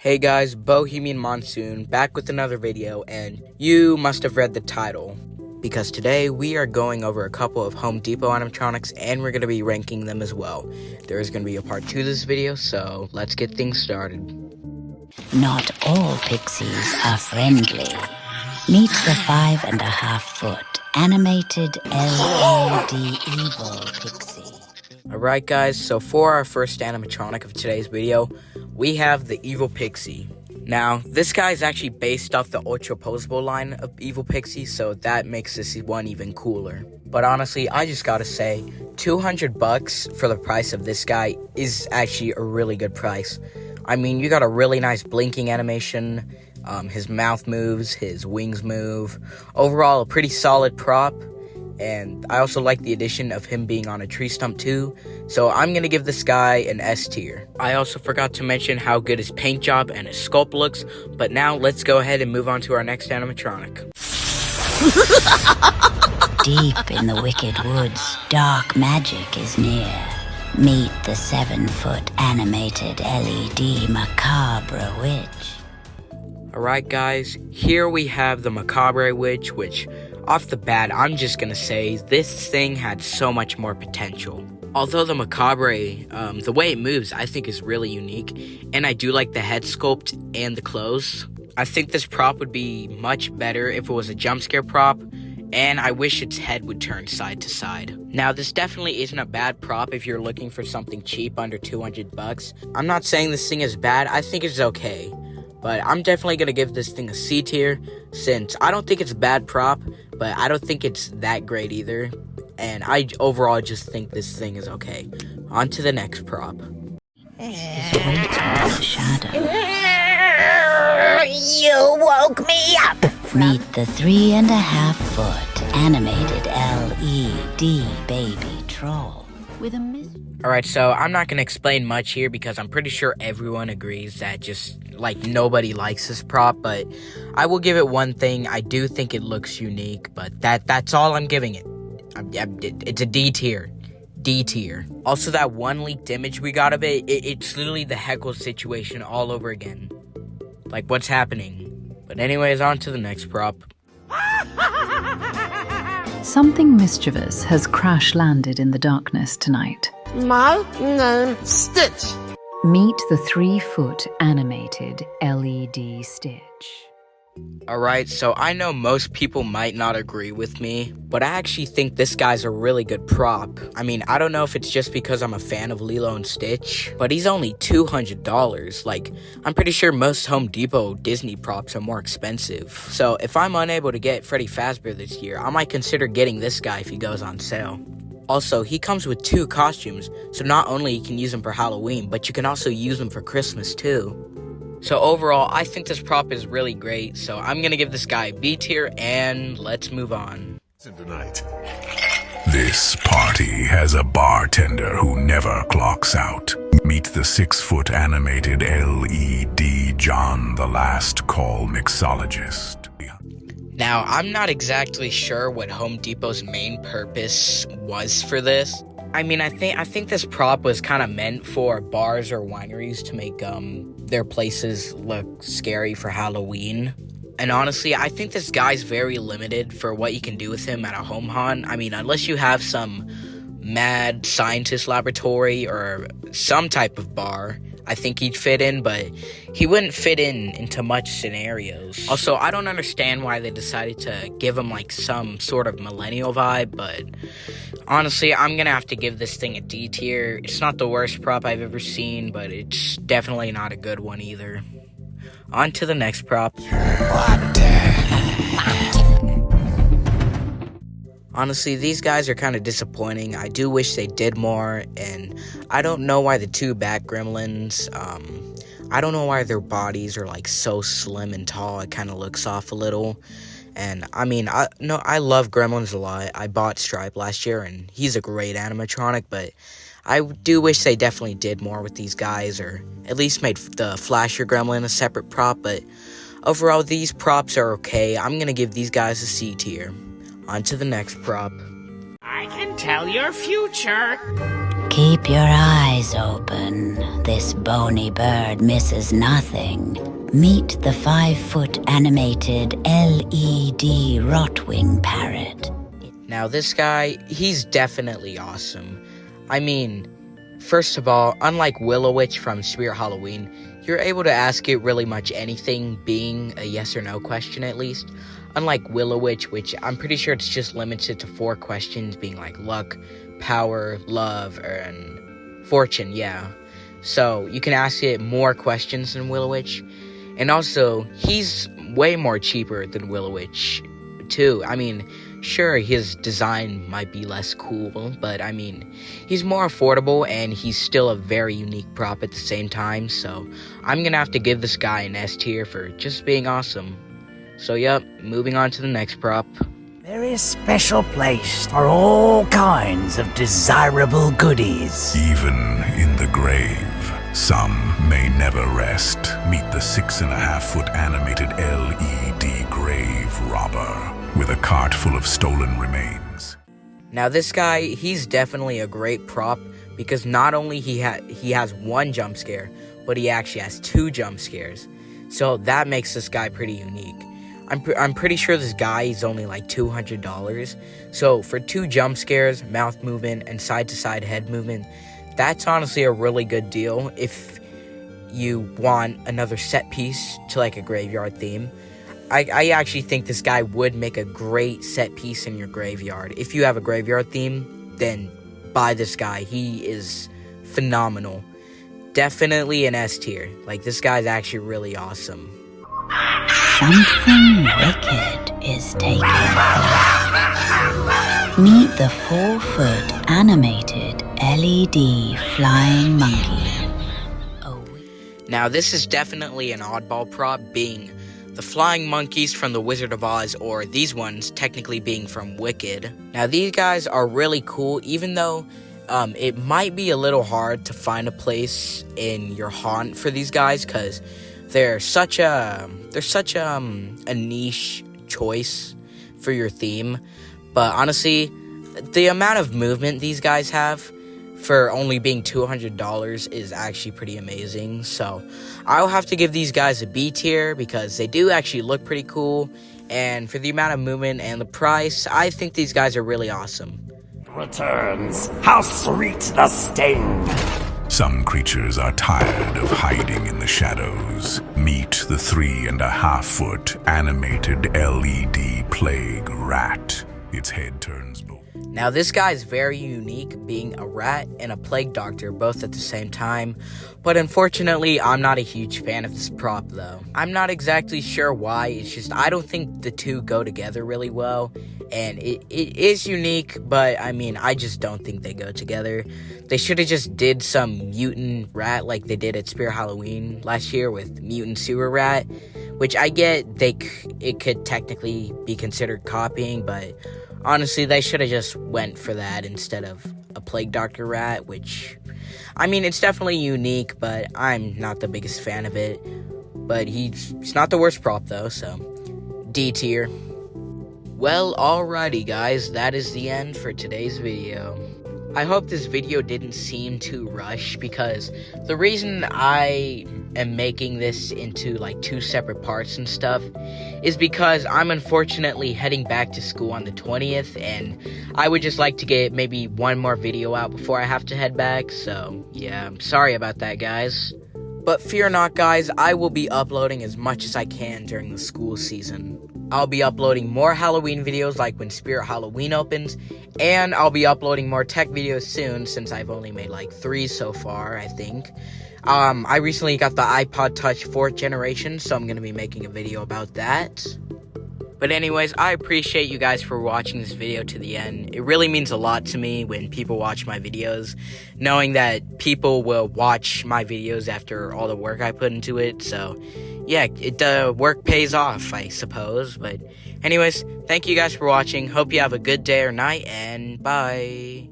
Hey guys, Bohemian Monsoon back with another video, and you must have read the title because today we are going over a couple of Home Depot animatronics and we're going to be ranking them as well. There is going to be a part 2 to this video, so let's get things started. Not all pixies are friendly. Meet the 5.5-foot animated LED evil pixie. Alright guys, so for our first animatronic of today's video, we have the Evil Pixie. Now, this guy is actually based off the Ultra Posable line of Evil Pixie, so that makes this one even cooler. But honestly, I just gotta say, $200 for the price of this guy is actually a really good price. I mean, you got a really nice blinking animation, his mouth moves, his wings move. Overall, a pretty solid prop. And I also like the addition of him being on a tree stump too, so I'm going to give this guy an S tier. I also forgot to mention how good his paint job and his sculpt looks, but now let's go ahead and move on to our next animatronic. Deep in the wicked woods, dark magic is near. Meet the 7-foot animated LED macabre witch. Alright guys, here we have the macabre witch, which off the bat, I'm just gonna say this thing had so much more potential. Although the macabre, the way it moves, I think is really unique, and I do like the head sculpt and the clothes. I think this prop would be much better if it was a jump scare prop, and I wish its head would turn side to side. Now, this definitely isn't a bad prop if you're looking for something cheap under $200. I'm not saying this thing is bad, I think it's okay. But I'm definitely going to give this thing a C tier, since I don't think it's a bad prop, but I don't think it's that great either. And I overall just think this thing is okay. On to the next prop. Is waiting in the shadow. You woke me up! Meet the 3.5-foot animated LED baby troll. With a Alright, so I'm not going to explain much here because I'm pretty sure everyone agrees that just, nobody likes this prop, but I will give it one thing. I do think it looks unique, but that's all I'm giving it. It's a D tier. D tier. Also, that one leaked image we got of it's literally the Heckle situation all over again. Like, what's happening? But anyways, on to the next prop. Something mischievous has crash-landed in the darkness tonight. My name's Stitch. Meet the 3-foot animated LED Stitch. Alright, so I know most people might not agree with me, but I actually think this guy's a really good prop. I mean, I don't know if it's just because I'm a fan of Lilo and Stitch, but he's only $200. I'm pretty sure most Home Depot Disney props are more expensive. So if I'm unable to get Freddy Fazbear this year, I might consider getting this guy if he goes on sale. Also, he comes with 2 costumes, so not only you can use him for Halloween, but you can also use him for Christmas too. So overall, I think this prop is really great, so I'm going to give this guy B tier, and let's move on. Tonight. This party has a bartender who never clocks out. Meet the 6-foot animated LED John the Last Call mixologist. Now, I'm not exactly sure what Home Depot's main purpose was for this. I mean, I think this prop was kind of meant for bars or wineries to make their places look scary for Halloween. And honestly, I think this guy's very limited for what you can do with him at a home haunt. I mean, unless you have some mad scientist laboratory or some type of bar, I think he'd fit in, but he wouldn't fit into much scenarios. Also, I don't understand why they decided to give him some sort of millennial vibe, but honestly, I'm gonna have to give this thing a D tier. It's not the worst prop I've ever seen, but it's definitely not a good one either. On to the next prop. Honestly, these guys are kind of disappointing. I do wish they did more, and I don't know why the 2 bat gremlins, I don't know why their bodies are so slim and tall. It kind of looks off a little. And I mean, I love gremlins a lot. I bought Stripe last year, and he's a great animatronic, but I do wish they definitely did more with these guys, or at least made the Flasher Gremlin a separate prop, but overall, these props are okay. I'm gonna give these guys a C tier. On to the next prop. I can tell your future. Keep your eyes open. This bony bird misses nothing. Meet the 5-foot animated LED rotwing parrot. Now this guy, he's definitely awesome. I mean, first of all, unlike Willow-Witch from Spirit Halloween, you're able to ask it really much anything, being a yes or no question at least. Unlike Willow-Witch, which I'm pretty sure it's just limited to 4 questions, being like luck, power, love, and fortune, yeah. So you can ask it more questions than Willow-Witch. And also, he's way more cheaper than Willow-Witch, too. I mean, sure, his design might be less cool, but I mean, he's more affordable and he's still a very unique prop at the same time, so I'm gonna have to give this guy an S tier for just being awesome. So yep, moving on to the next prop. There is special place for all kinds of desirable goodies. Even in the grave, some may never rest. Meet the 6.5-foot animated LED grave robber with a cart full of stolen remains. Now this guy, he's definitely a great prop because not only he has 1 jump scare, but he actually has 2 jump scares. So that makes this guy pretty unique. I'm pretty sure this guy is only like $200. So for 2 jump scares, mouth movement, and side-to-side head movement, that's honestly a really good deal if you want another set piece to like a graveyard theme. I actually think this guy would make a great set piece in your graveyard. If you have a graveyard theme, then buy this guy. He is phenomenal. Definitely an S tier. Like, this guy's actually really awesome. Something wicked is taking place. Meet the 4-foot animated LED flying monkey. Now, this is definitely an oddball prop, being the flying monkeys from The Wizard of Oz, or these ones technically being from Wicked. Now, these guys are really cool, even though it might be a little hard to find a place in your haunt for these guys, because they're such a niche choice for your theme. But honestly, the amount of movement these guys have for only being $200 is actually pretty amazing. So I'll have to give these guys a B tier because they do actually look pretty cool, and for the amount of movement and the price, I think these guys are really awesome. Returns. How sweet the sting! Some creatures are tired of hiding in the shadows. Meet the 3.5-foot animated LED plague rat. Its head turns blue. Now, this guy is very unique, being a rat and a plague doctor both at the same time, but unfortunately, I'm not a huge fan of this prop, though. I'm not exactly sure why, it's just I don't think the two go together really well, and it is unique, but I mean, I just don't think they go together. They should have just did some mutant rat like they did at Spirit Halloween last year with mutant sewer rat, which I get it could technically be considered copying, but honestly, they should have just went for that instead of a plague doctor rat, which, I mean, it's definitely unique, but I'm not the biggest fan of it. But he's not the worst prop, though, so D tier. Well, alrighty, guys, that is the end for today's video. I hope this video didn't seem too rushed, because the reason I am making this into like 2 separate parts and stuff is because I'm unfortunately heading back to school on the 20th, and I would just like to get maybe 1 more video out before I have to head back. So yeah, I'm sorry about that, guys. But fear not, guys, I will be uploading as much as I can during the school season. I'll be uploading more Halloween videos like when Spirit Halloween opens, and I'll be uploading more tech videos soon since I've only made like 3 so far, I think. I recently got the iPod Touch 4th generation, so I'm going to be making a video about that. But anyways, I appreciate you guys for watching this video to the end. It really means a lot to me when people watch my videos, knowing that people will watch my videos after all the work I put into it. So yeah, the work pays off, I suppose. But anyways, thank you guys for watching. Hope you have a good day or night, and bye.